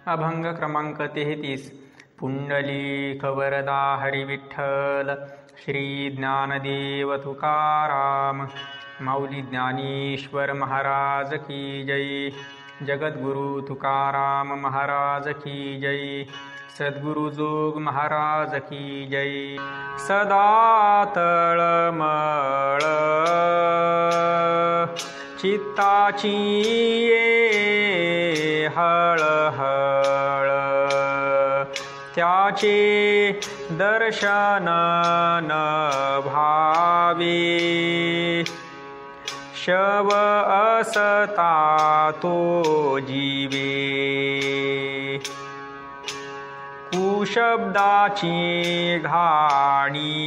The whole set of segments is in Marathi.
अभंग क्रमांक 33. पुंडलिक वरदा हरी विठ्ठल, श्री ज्ञानदेव तुकाराम, माऊली ज्ञानेश्वर महाराज की जय. जगद्गुरु तुकाराम महाराज की जय. सद्गुरु जोग महाराज की जय. सदा तळमळ चित्ताची ये हळहळ, त्याचे दर्शन न भावे. शव असता तो जीवे, कुशब्दाची घाणी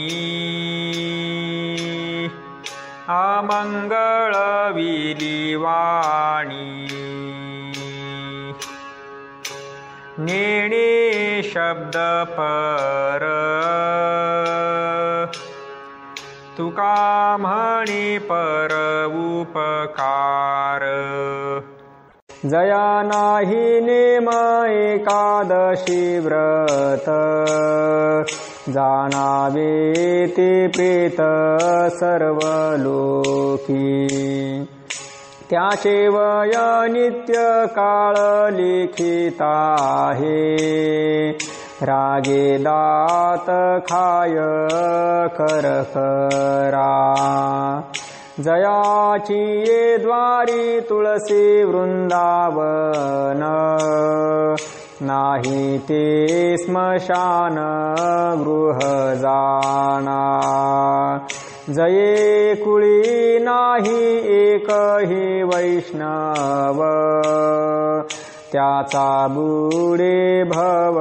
अमंगळ विलिवाणी. नेणे शब्द पर तुका म्हणे पर उपकार. जया नाही नेम एकादशी व्रत, जाणावे ते प्रेत सर्व लोकी. त्याचे वय नित्य काळ लिखित आहे, रागे दात खाय कर करा. जयाची ये द्वारी तुळसी वृंदावन, नाही ते स्मशान गृह जाणा. जये कुळी नाही एकही वैष्णव, त्याचा बुडे भव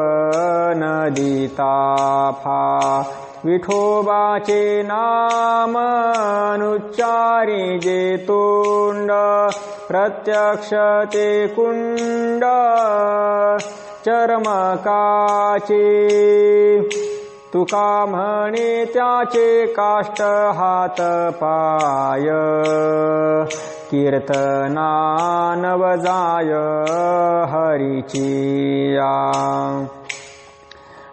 नदी ताफा. विठोबाचे नाम अनुच्चारी जे तोंड, प्रत्यक्ष ते कुंड चर्मकाचे. तुका म्हणे त्याचे काष्ट हात पाय, कीर्तना नवजाय हरीचिया.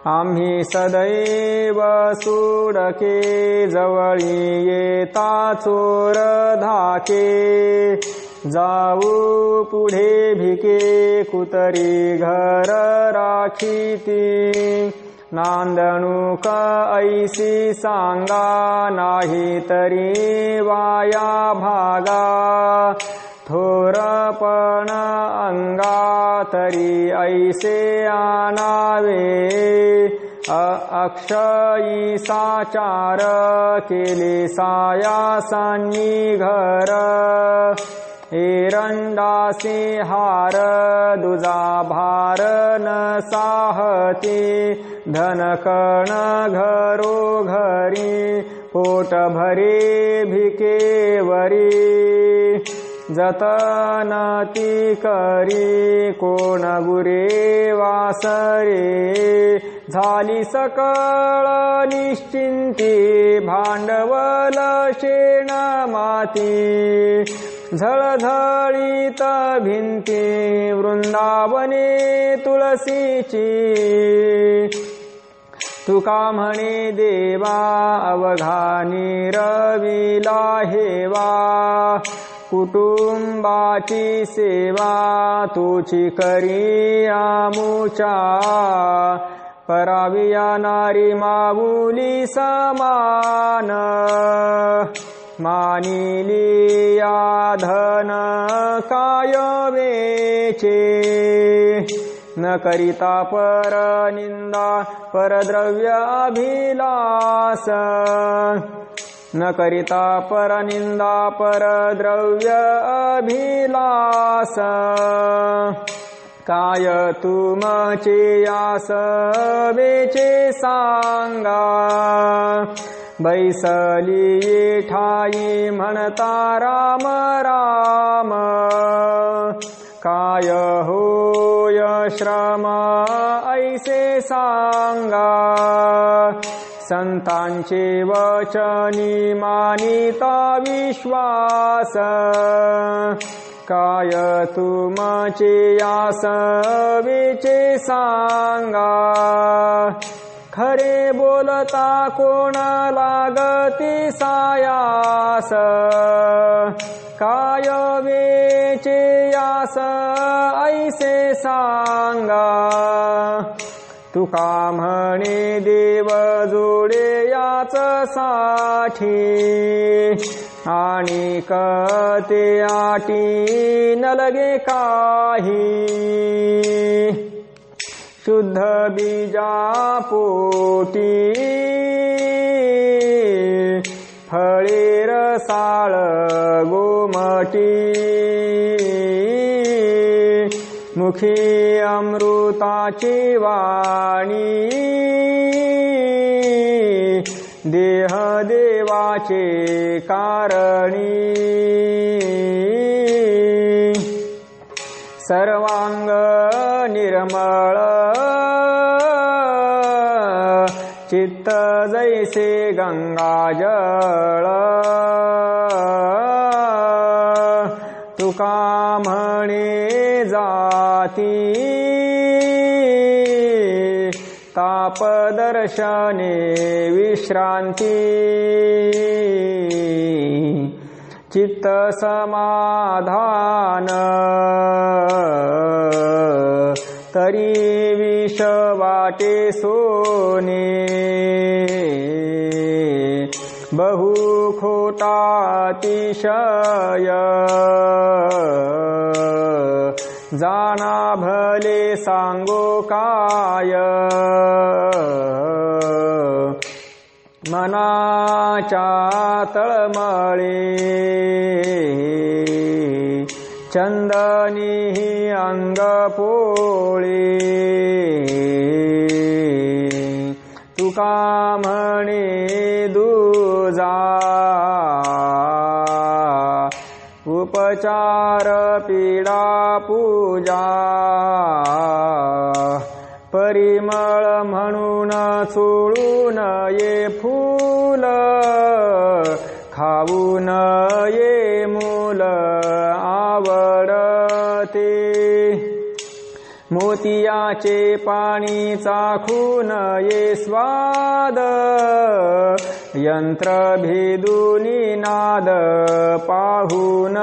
आम्ही सदैव सुडके जवळी येता चोर धाके. जाऊ पुढे भिके कुतरी घर राखीती. नांदणूक ऐसी सांगा नाही तरी वाया भागा. थोरपण अंगा तरी ऐसे आणावे. अक्षयी साचार केले सायासांनी घर. एरंडासी हार दुजा भार न साहती. धनकण घरोघरी पोट भरे भिकेवरी. जतन ती करी कोण गुरे वासरे. झाली सकळ निश्चिंती भांडवल शेण माती. झळझळीत भिंती वृंदावने तुळसीची. तुका म्हणे देवा अवघानी रविला हेवा. कुटुंबाची सेवा तुची करी आमुचा. पराविया नारी माऊली समान. मानिली या धन काय वेचे. न करिता पर निंदा परद्रव्य अभिलाष. न करिता पर निंदा परद्रव्य अभिलाष. काय तुमचे यास वेचे सांगा. बैसली ठाई म्हणता राम राम. काय होय श्रम ऐसे सांगा. संतांचे वचनी मानिता विश्वास. काय तुमचे यासवेचे सांगा खरे बोलता कोण लागती सायास काय वेचे यास ऐसे सांगा तुका म्हणे देव जोडे याच साठी आणि कते आटी न लगे काही शुद्ध बीजा पोटी फळे रसाळ गोमटी मुखी अमृताची वाणी देह देवाचे कारणी सर्वांग निर्मळ चित्त जैसे गंगाजळ तुका म्हणे जाती तापदर्शने विश्रांती चित्त समाधान तरी विष वाटे सोने बहु खोटातिशय जाना भले सांगो काय मनाच्या तळमळे चंदनी अंग पोळे तुका म्हणे दुजा उपचार पीडा पूजा परिमळ म्हणून चोळून ये फूल खाऊन ये मूल आवडते मोतियाचे पाणी चाखून ये स्वाद यंत्र भेदूनी नाद पाहून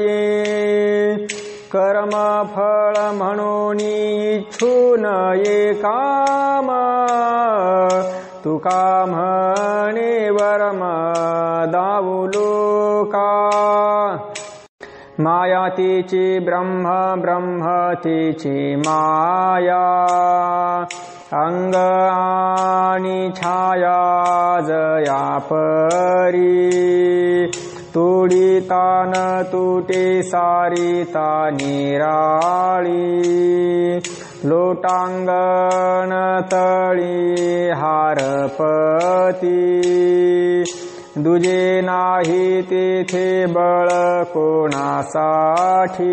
ये कर्म फळ म्हणून इच्छून ये काम तुका म्हणे वर्म दावलोका माया तिची ब्रह्म ब्रह्म तिची माया अंग आणि छाया जया परी तुडिता न तुटे सारिता निराळी लोटांगण तळी हारपती दुजे नाही तेथे बळ कोणासाठी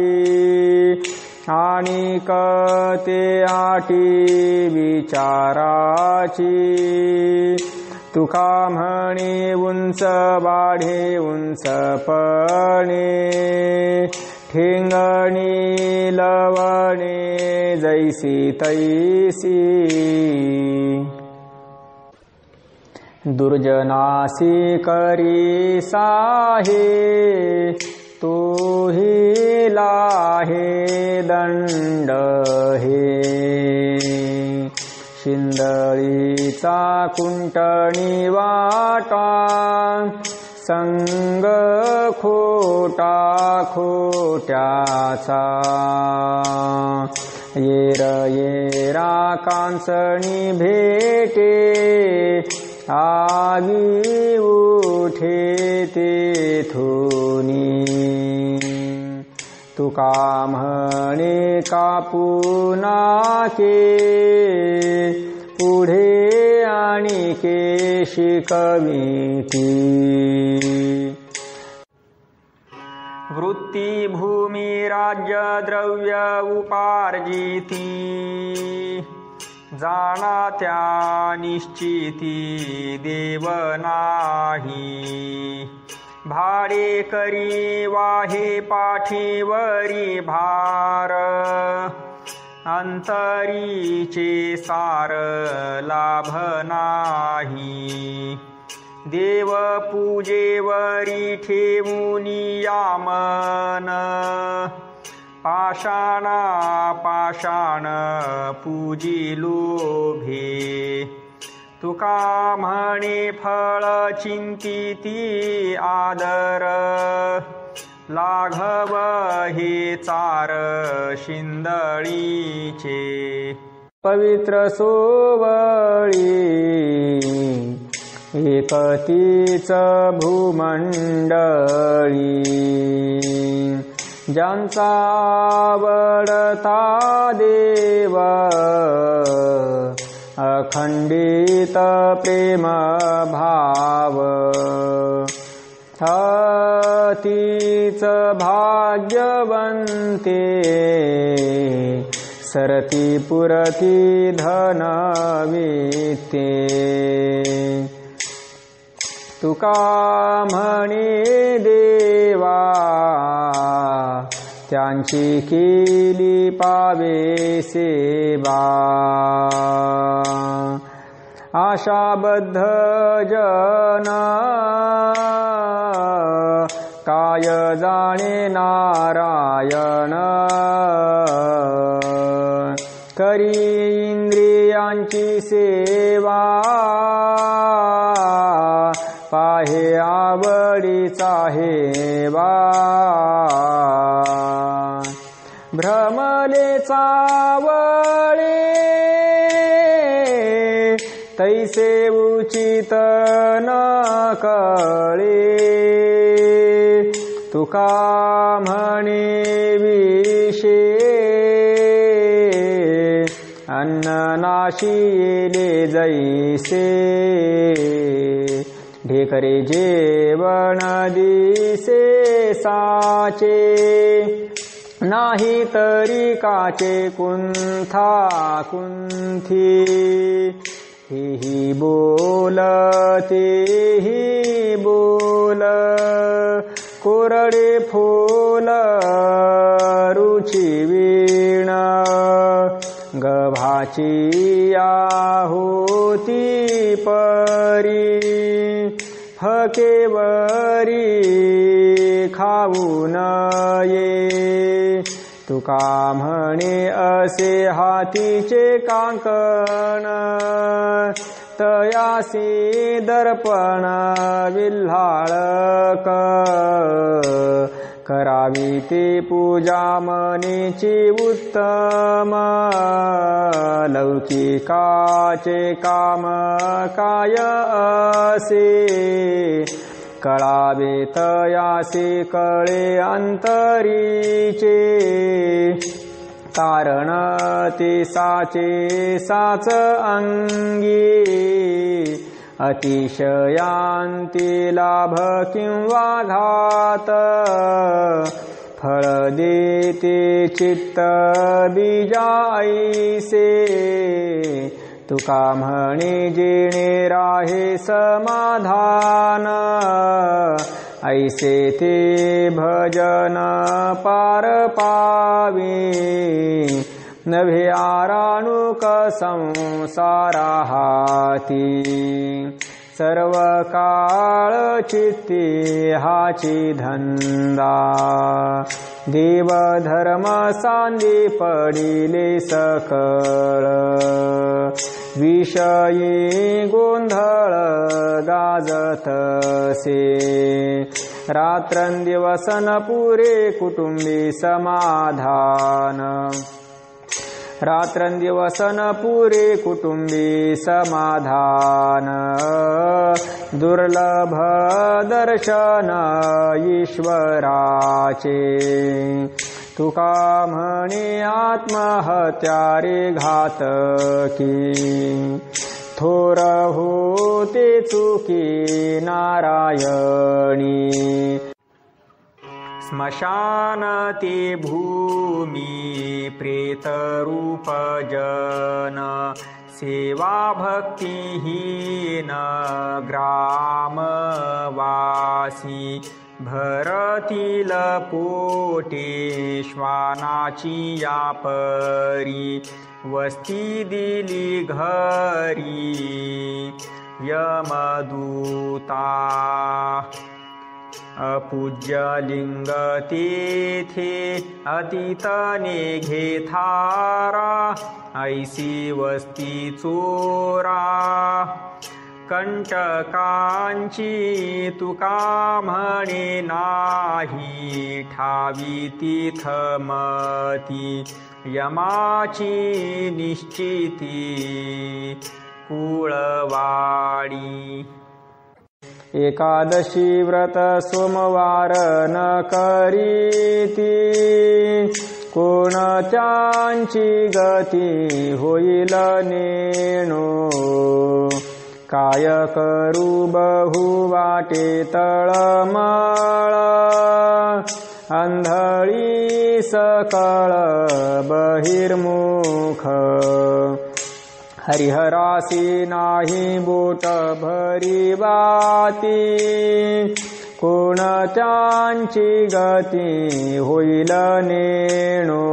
आणि कते आटी विचाराची तुका म्हणे उंच वाढे उंच पणे ठेंगणी लवणे जैसी तैसी दुर्जनासी करी साहे तोही लाहे दंड हे शिंदळीचा कुंटणी वाटा संग खोटा खोट्याचा येर येरा कांसणी भेटे आगी उठे तेथुनी तुका म्हणे कापुनाके पुढे आणि के शिकविती वृत्ती भूमी राज्य द्रव्य उपार्जिती जाणा त्या निश्चिती देव नाही भाडे करी वाहे पाठीवरी भार अंतरीचे सार लाभ नाही देव पूजेवरी ठेवूनिया मन पाषाणा पाषाण पूजी लोभे तुका म्हणे फळ चिंतिती आदर लाघव हे चार शिंदळीचे पवित्र सोवळी एकतीच भूमंडळी ज्यांचा आवडता देव अखंडित प्रेम भाव तीच भाग्यवंते सरती पुरती धनविते तुका म्हणे देवा त्यांची केली पावे सेवा आशाबद्ध जन काय जाणे नारायण करी इंद्रियांची सेवा पाहे आवडीचा हेवा भ्रमले चावळे तैसे उचित न कळे तुका म्हणे विषे अन्ननाशी येले जैसे ढेकरे जेवण दिसे साचे नाही तरी काचे कुंथा कुंथी ही बोल तेही बोल कोरडे फूल रुची वीण गव्हाची आहुती परी फकेवरी खाऊ नये तुका म्हणे असे हातीचे कांकण तयासी दर्पण विल्हाळक करावी ते पूजा मनीची उत्तम लौकिकाचे काम काय असे कळावे तयासे कळे अंतरीचे कारण ते साचे साच अंगी अतिशयांती लाभ किंवा घात फळ देते चित्त बीजा ऐसे तुका म्हणे जेणे राहे समाधान ऐसे ते भजन पार पावे नभे आराणुक संसारा हाती सर्व काळ चित्ती हाची धंदा देव धर्म सांदी पडिले सकळ विषयी गोंधळ गाजतसे रात्रंदिवस न पुरे कुटुंबी समाधान रात्रंदिवस न पुरे कुटुंबी समाधान दुर्लभ दर्शन ईश्वराचे तुका म्हणे आत्महत्यारे घातकी थोर होते चुकी नारायणी स्मशान ते भूमी प्रेतरूप जन सेवा भक्तिहीन ग्रामवासी भरतील पोटे श्वानाची या परी वस्ती दिली घरी यमदूता अपूज्य लिंग तेथे अतीतने घेथारा ऐसी वस्ती चोरा कंटकांची तुका म्हणे नाही ठावी तीथमती यमाची निश्चिती कुळवाडी एकादशी व्रत सोमवार न करीती कोणत्यांची गती होईल नेणो काय करू बहु वाटे तळमळ अंधळी सकळ बहिर्मुख हरिहरासी नाही बोट भरी वाती कोणत्यांची गती होईल नेणो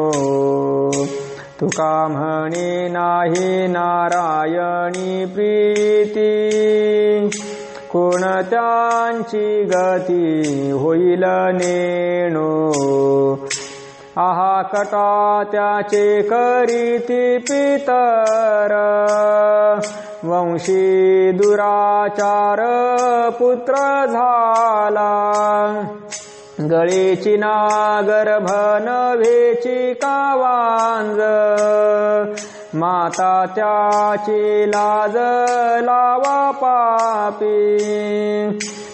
तुका म्हणे नाही नारायणी प्रीती कोणत्यांची गती होईल नेणो आहा कटा त्याचे करीती पितर वंशी दुराचार पुत्र झाला गळेची नागर्भ नव्हेची कावांज माता त्याची लाज लावा पापी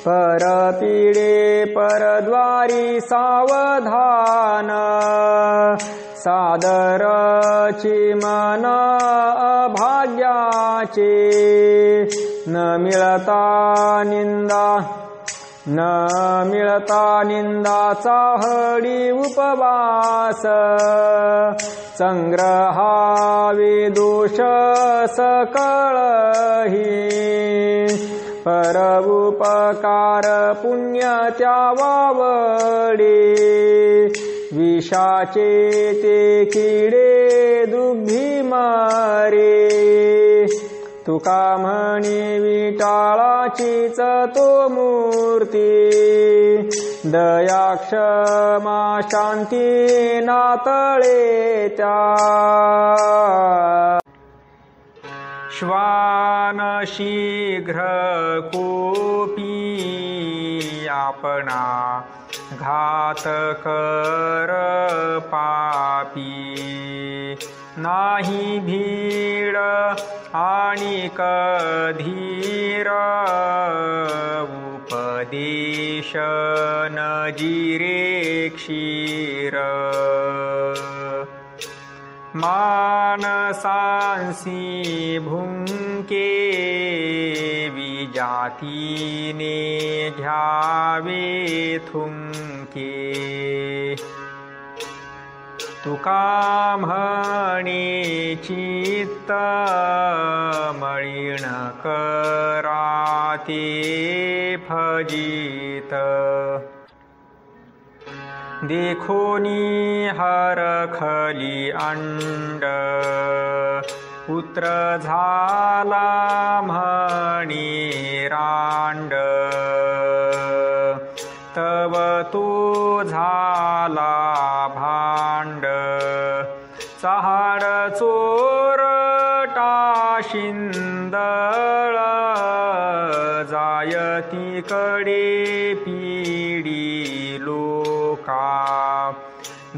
परपीडे परद्वारी सावधान सादरची मन अभाग्याचे न मिळता निंदाचा हडी उपवास संग्रहावे दोष सकळही परउपकार पुण्य त्या वावडे विषाचे ते किडे दुग्धी मारे तुका म्हणे विटाळाचीच तो मूर्ती दया क्षमा शांती नातळे त्या श्वान शीघ्र कोपी आपणा घात कर पापी नाही भीड आणि कधीर उपदेश न जिरे क्षीर मानसांसी भुंके विजातीने घ्यावे थुंके तुका म्हणे चित्त मळीण कराते फजित देखोनी हरखली अंड पुत्र झाला म्हणे रांड तव तो झाला भांड चहाड चोरटा शिंदळ जायती कडे पिढी लोका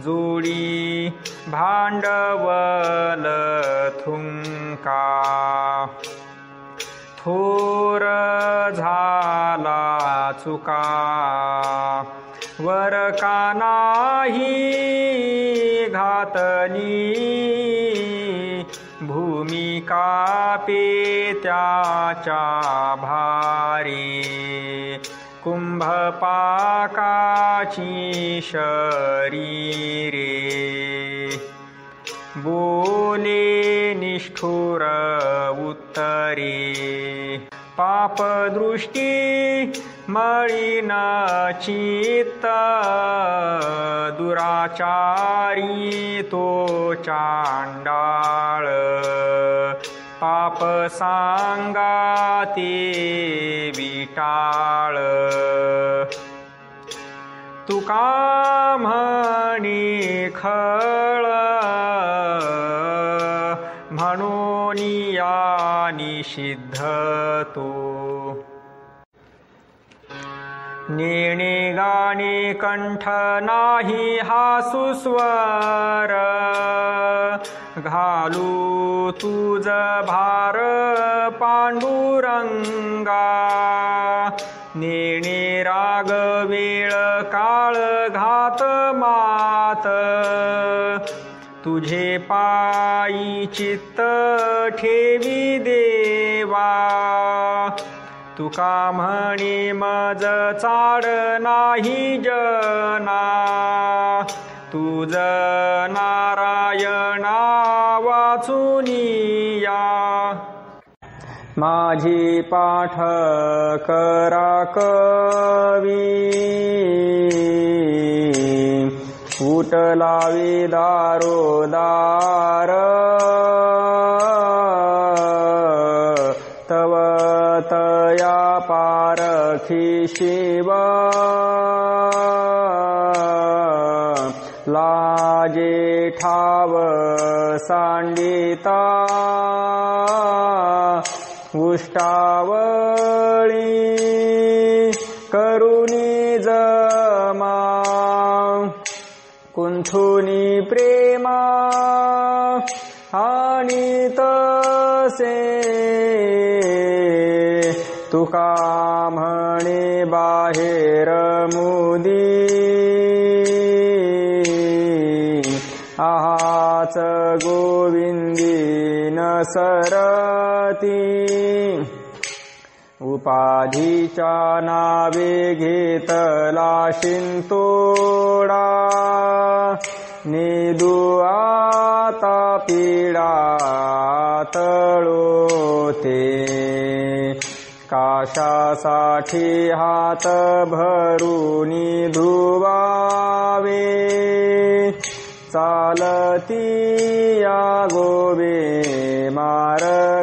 जोडी भांडवल थुंका थोर झाला चुका वर का नाही घातली भूमिका पेत्याच्या भारी कुंभपाकाची शरीरे बोल बोले निष्ठुर उत्तरे पापदृष्टी मळीन चित्त दुराचारी तो चांडाळ पाप सांगा ते विटाळ तुका म्हणे खळ म्हणून या निषिद्ध तो नेणे गाणे कंठ नाही हा सुस्वर घालू तुझ भार पांडुरंगा नेणे राग वेळ काळ घात मात तुझे पायी चित्त ठेवी देवा तुका म्हणे मज चाड नाही जना तुझ नारायणा वाचुनिया माझी पाठ करा कवी उठलावी दारोदार तव तया पारखी शिव लाजे ठाव सांडिता उष्टावळी करुणी जमा कुंथुनी प्रेमा आणि तसे तुका म्हणे बाहेर मुदी आहाच गोविंदी न सरती उपाधीच्या नावे घेतला शिंतोडा निदू आता पीडा तळोते काशासाठी हात भरूनी धुवावे चालती या गोवे मार्गासी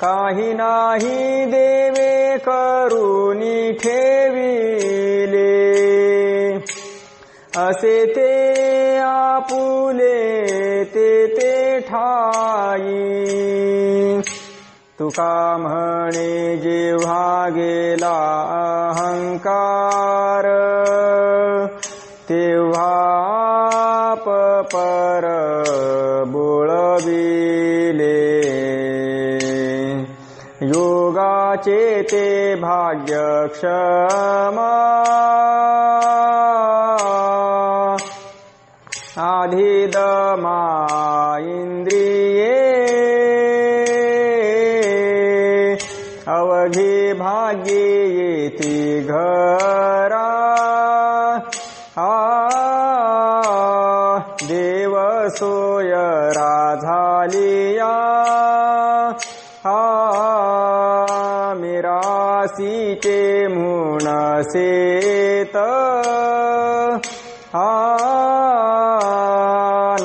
काही नाही देवे करुनी ठेविले असे ते आपुले ते ठाई तुका म्हणे जेव्हा गेला अहंकार तेव्हा पर बोळविले योगाचे ते भाग्य क्षमा आधिदमा इंद्रिये अवघी भाग्ये येती घरा देव सोय राझालिया मिरासीचे म्हणून सेत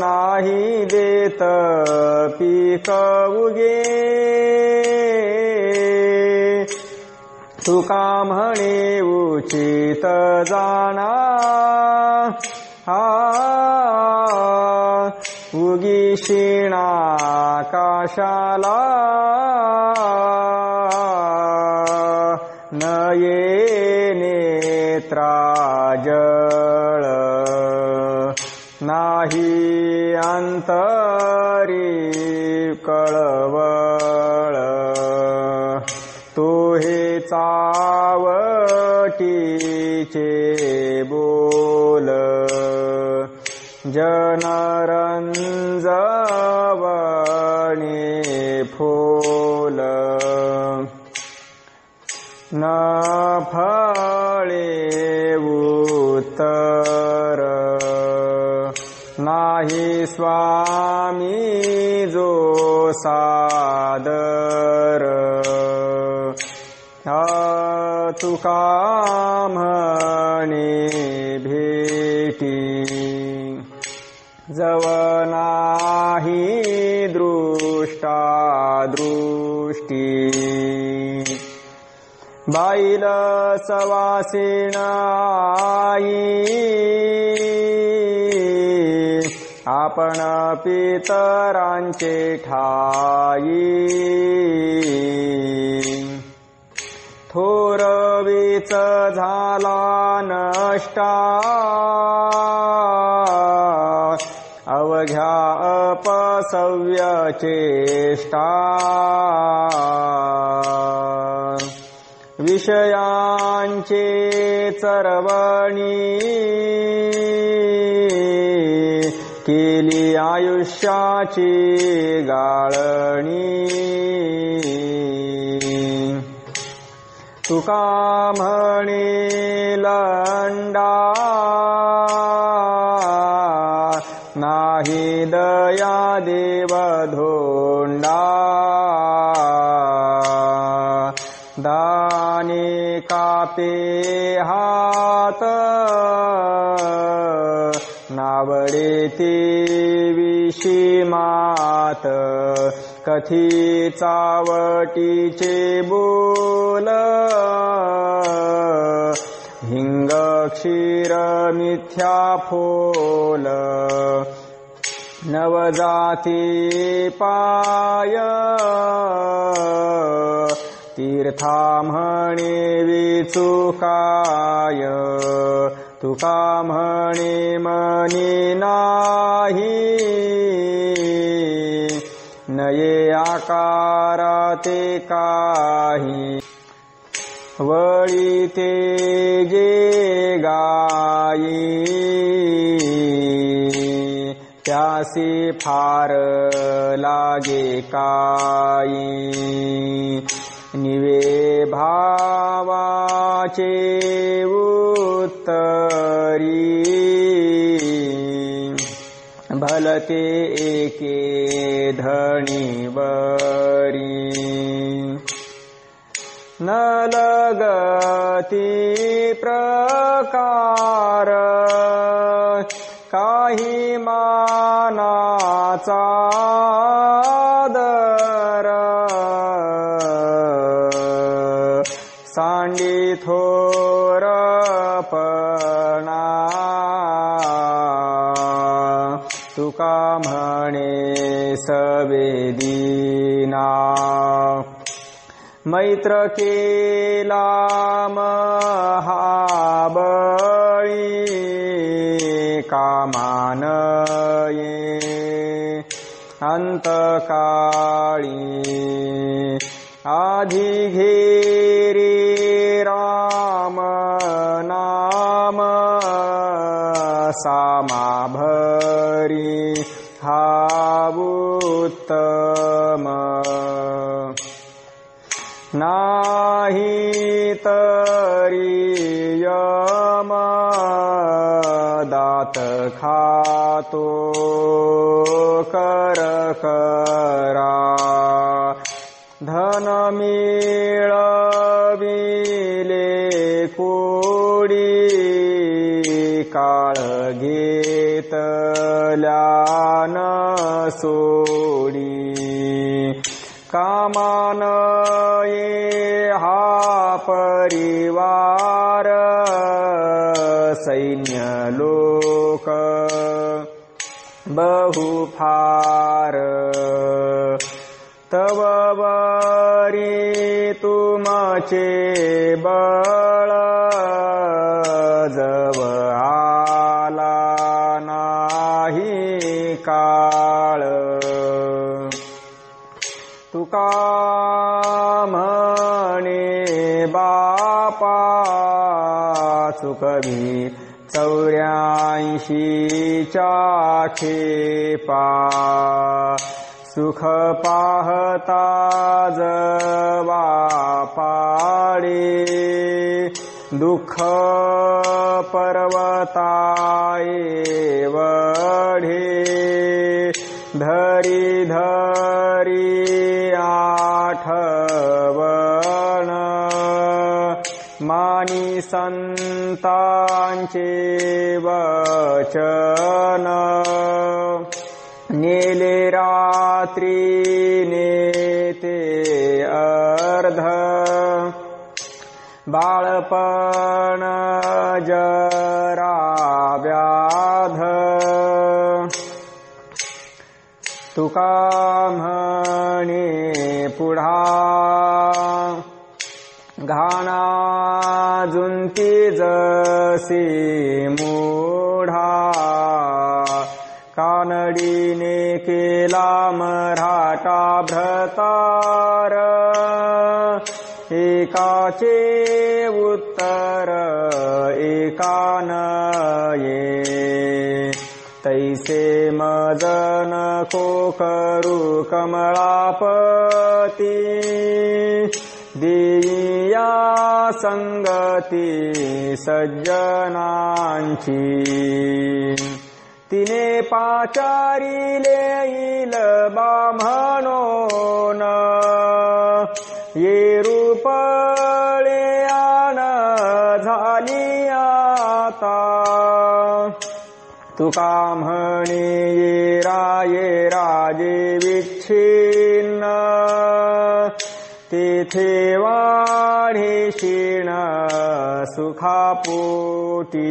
नाही देत पीक उगे तुका म्हणे उचित जाणा उगी शिणा काशाला न येणे त्राजळ नाही अंतरी कळवळ तो हे चावटीचे बोल जनरंजवणे फोल न फळे उत्तर नाही स्वामी जो सादर ह्या तुका म्हणे भेटी जव नाही दृष्टा दृष्टी बाईल सवासिन आई आपण पितरांचे ठाई थोरवीच झाला नष्टा अवघ्या अपसव्य चेष्टा विषयांचे चरवणी केली आयुष्याची गाळणी तुका म्हणे लंडा नाही दया देव धोंडा दाने कापे हात नावडे ते विषी मात कथी चावटीचे बोल हिंग क्षीर मिथ्या फोल नवजाती पाय तीर्था म्हणे विचुकाय तुका म्हणे मनी नाही नये आकार ते काही वळी ते जे गाई त्यासी फार लागे काई निवे भावाचे उत्तरी भलते एके धणी बरी न लगती प्रकार काही मानाचा दर सांडी थोरपणा तुका म्हणे सवेदीना मैत्र केला महाबळी कामानये अंतकाळी आधी घेरी राम नाम सामा भरी हा उत्तम नाही तरी यम दात खातो कर करा धन मिळविले कोडी काळ घेतल्यान सोडी कामानये हा परिवार सैन्य लोक बहुफार तव वरी तुमचे बळ जव आला नाही काळ तुका म्हणे बापा चुकवी 84च्या खेपा सुख पाहता जवा पाडे दुःख पर्वताये वढे धरी धरी आठवण मानी संतांचे वचन नेले रात्री नेते अर्ध बाळपण जरा व्याध तुका म्हणे पुढा घाणा जुंती जसी मूढा कानडीने केला मराठा भ्रतार एकाचे उत्तर एकान ये तैसे मजन को करू कमळापती देया संगती सज्जनांची तिने पाचारिले येईल बा म्हणून ये रूपळे आण झाली आता तुका म्हणे ये राजे विच्छिन्न तेथे वाढे क्षीण सुखापोटी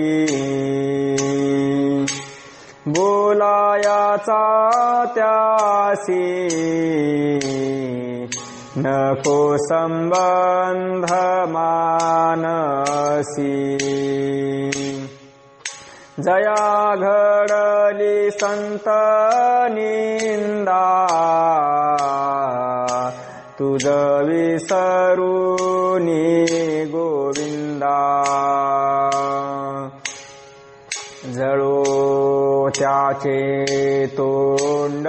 बोलायाचा त्यासी नको संबंध मानसी जया घडली संत निंदा तुझ विसरुनी गोविंदा जळो त्याचे तोंड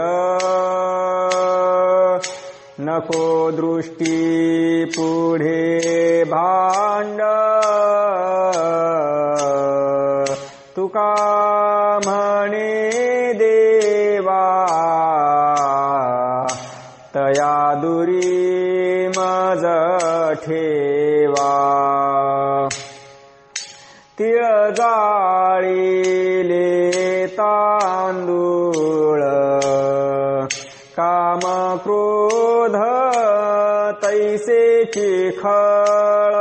नको दृष्टी पुढे भांड तुका म्हणे देवा तया दुरी मज ठेवा तिळ जाळीले तांदूळ काम क्रोध तैसेची खळ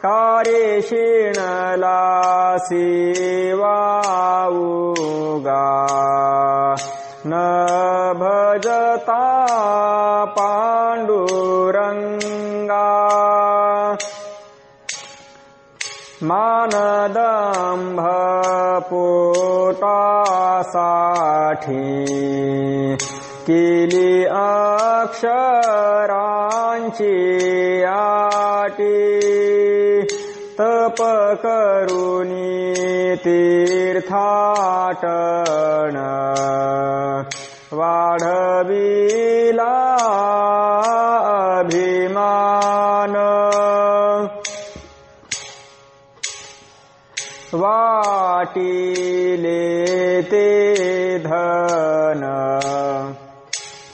कार्यशीणला सेवा उगा न भजता पांडुरंगा मानदंभ पोटासाठी केली अक्षरांची आटी तप करुनी तीर्थाटन वाढविला अभिमान वाटिले ते धन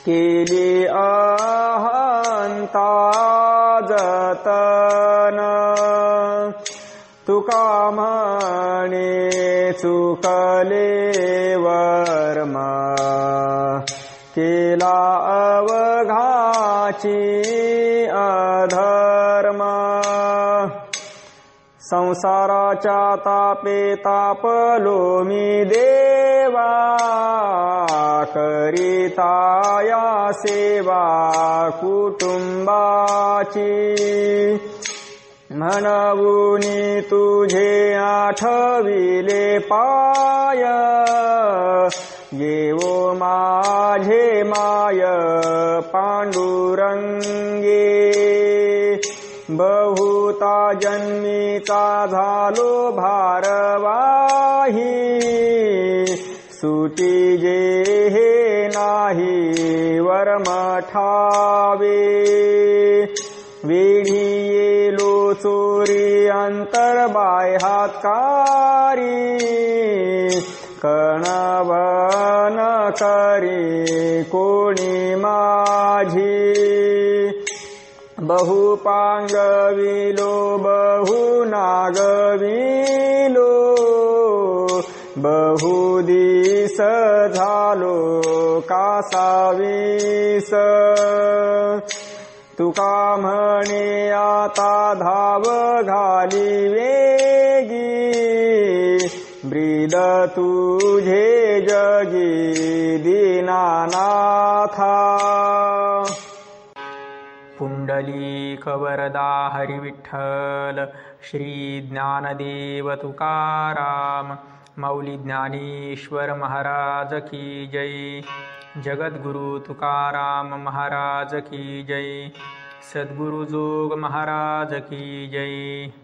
केली अहंता जतन तुका म्हणे चुकले वर्म केला अवघाची अधर्म संसाराच्या तापे तापलो मी देवा करिता या सेवा कुटुंबाची म्हणवुनी तुझे आठविले पाय येवो माझे माय पांडुरंगे बहुता जन्मीचा झालो भारवाही सुटी जे हे नाही वर्म ठावे वेढी येलो चोरी अंतर्बाह्यातकारी कणवन करी कोणी माझी बहु पांगविलो बहु नागविलो बहु दिस झालो कासावीस तुका म्हणे आता धाव घाली वेगी ब्रीद तुझे जगी दीनानाथा पुंडलिक वरदा हरी विठ्ठल श्री ज्ञानदेव तुकाराम मौली ज्ञानेश्वर महाराज की जय जगद्गुरु तुकाराम महाराज की जय सद्गुरु जोग महाराज की जय।